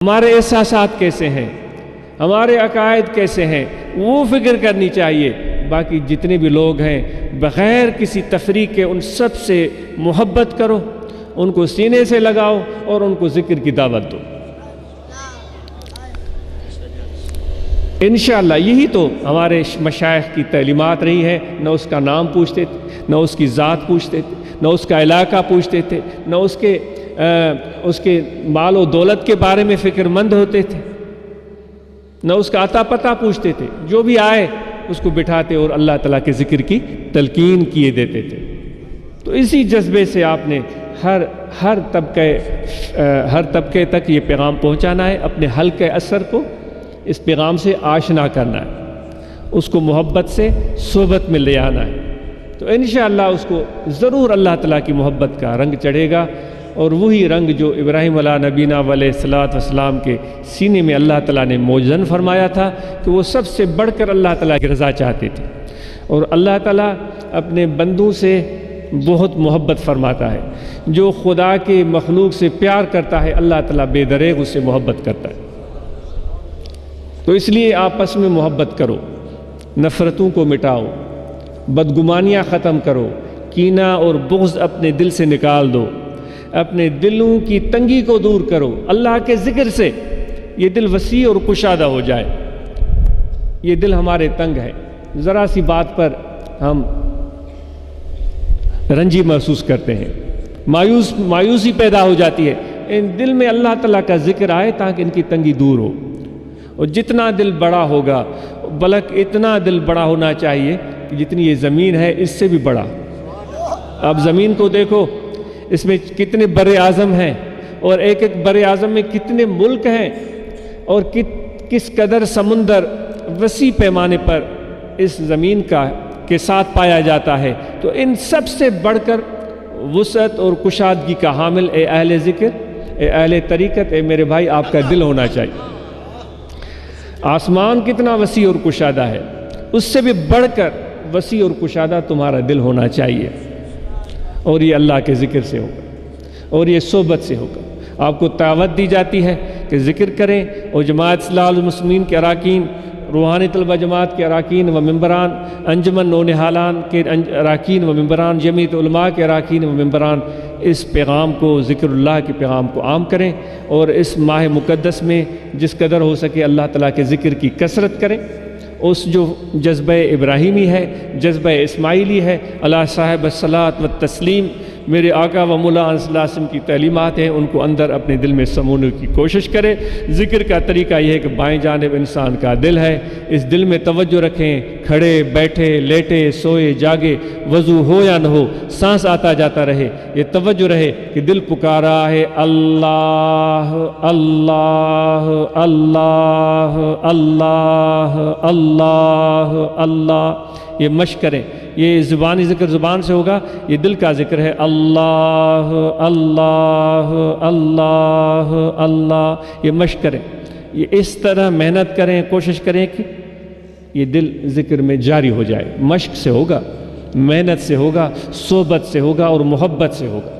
ہمارے احساسات کیسے ہیں، ہمارے عقائد کیسے ہیں، وہ فکر کرنی چاہیے۔ باقی جتنے بھی لوگ ہیں بغیر کسی تفریق کے ان سب سے محبت کرو، ان کو سینے سے لگاؤ اور ان کو ذکر کی دعوت دو۔ انشاءاللہ یہی تو ہمارے مشائخ کی تعلیمات رہی ہے۔ نہ اس کا نام پوچھتے تھے، نہ اس کی ذات پوچھتے تھے، نہ اس کا علاقہ پوچھتے تھے، نہ اس کے مال و دولت کے بارے میں فکر مند ہوتے تھے، نہ اس کا عطا پتہ پوچھتے تھے۔ جو بھی آئے اس کو بٹھاتے اور اللہ تعالیٰ کے ذکر کی تلقین کیے دیتے تھے۔ تو اسی جذبے سے آپ نے ہر طبقے تک یہ پیغام پہنچانا ہے، اپنے حلقہ اثر کو اس پیغام سے آشنا کرنا ہے، اس کو محبت سے صحبت میں لے آنا ہے۔ تو انشاءاللہ اس کو ضرور اللہ تعالیٰ کی محبت کا رنگ چڑھے گا، اور وہی رنگ جو ابراہیم علیہ نبینا علیہ الصلوۃ والسلام کے سینے میں اللہ تعالیٰ نے موجزن فرمایا تھا کہ وہ سب سے بڑھ کر اللہ تعالیٰ کی رضا چاہتے تھے۔ اور اللہ تعالیٰ اپنے بندوں سے بہت محبت فرماتا ہے۔ جو خدا کے مخلوق سے پیار کرتا ہے اللہ تعالیٰ بے دریغ اس سے محبت کرتا ہے۔ تو اس لیے آپس میں محبت کرو، نفرتوں کو مٹاؤ، بدگمانیاں ختم کرو، کینہ اور بغض اپنے دل سے نکال دو، اپنے دلوں کی تنگی کو دور کرو۔ اللہ کے ذکر سے یہ دل وسیع اور کشادہ ہو جائے۔ یہ دل ہمارے تنگ ہے، ذرا سی بات پر ہم رنجی محسوس کرتے ہیں، مایوسی پیدا ہو جاتی ہے۔ ان دل میں اللہ تعالیٰ کا ذکر آئے تاکہ ان کی تنگی دور ہو۔ اور جتنا دل بڑا ہوگا، بلکہ اتنا دل بڑا ہونا چاہیے کہ جتنی یہ زمین ہے اس سے بھی بڑا۔ اب زمین کو دیکھو، اس میں کتنے بر اعظم ہیں، اور ایک ایک بر اعظم میں کتنے ملک ہیں، اور کس قدر سمندر وسیع پیمانے پر اس زمین کے ساتھ پایا جاتا ہے۔ تو ان سب سے بڑھ کر وسعت اور کشادگی کا حامل اے اہل ذکر، اے اہل طریقت، اے میرے بھائی آپ کا دل ہونا چاہیے۔ آسمان کتنا وسیع اور کشادہ ہے، اس سے بھی بڑھ کر وسیع اور کشادہ تمہارا دل ہونا چاہیے، اور یہ اللہ کے ذکر سے ہوگا، اور یہ صحبت سے ہوگا۔ آپ کو دعوت دی جاتی ہے کہ ذکر کریں، اور جماعت اصلاح المسلمین کے اراکین، روحانی طلبہ جماعت کے اراکین و ممبران، انجمن نونہالان کے اراکین و ممبران، جمعیت علماء کے اراکین و ممبران اس پیغام کو، ذکر اللہ کے پیغام کو عام کریں، اور اس ماہ مقدس میں جس قدر ہو سکے اللہ تعالیٰ کے ذکر کی کثرت کریں۔ اس جو جذبہ ابراہیمی ہے، جذبہ اسماعیلی ہے، اللہ صاحب الصلاۃ والتسلیم، میرے آقا و مولا صلی اللہ علیہ وسلم کی تعلیمات ہیں، ان کو اندر اپنے دل میں سمونے کی کوشش کرے۔ ذکر کا طریقہ یہ ہے کہ بائیں جانب انسان کا دل ہے، اس دل میں توجہ رکھیں، کھڑے بیٹھے لیٹے سوئے جاگے، وضو ہو یا نہ ہو، سانس آتا جاتا رہے، یہ توجہ رہے کہ دل پکارا ہے اللہ اللہ اللہ اللہ اللہ اللہ۔ یہ مشق کریں، یہ زبانی ذکر زبان سے ہوگا، یہ دل کا ذکر ہے اللہ اللہ اللہ اللہ۔ یہ مشق کریں، یہ اس طرح محنت کریں، کوشش کریں کہ یہ دل ذکر میں جاری ہو جائے۔ مشق سے ہوگا، محنت سے ہوگا، صحبت سے ہوگا، اور محبت سے ہوگا۔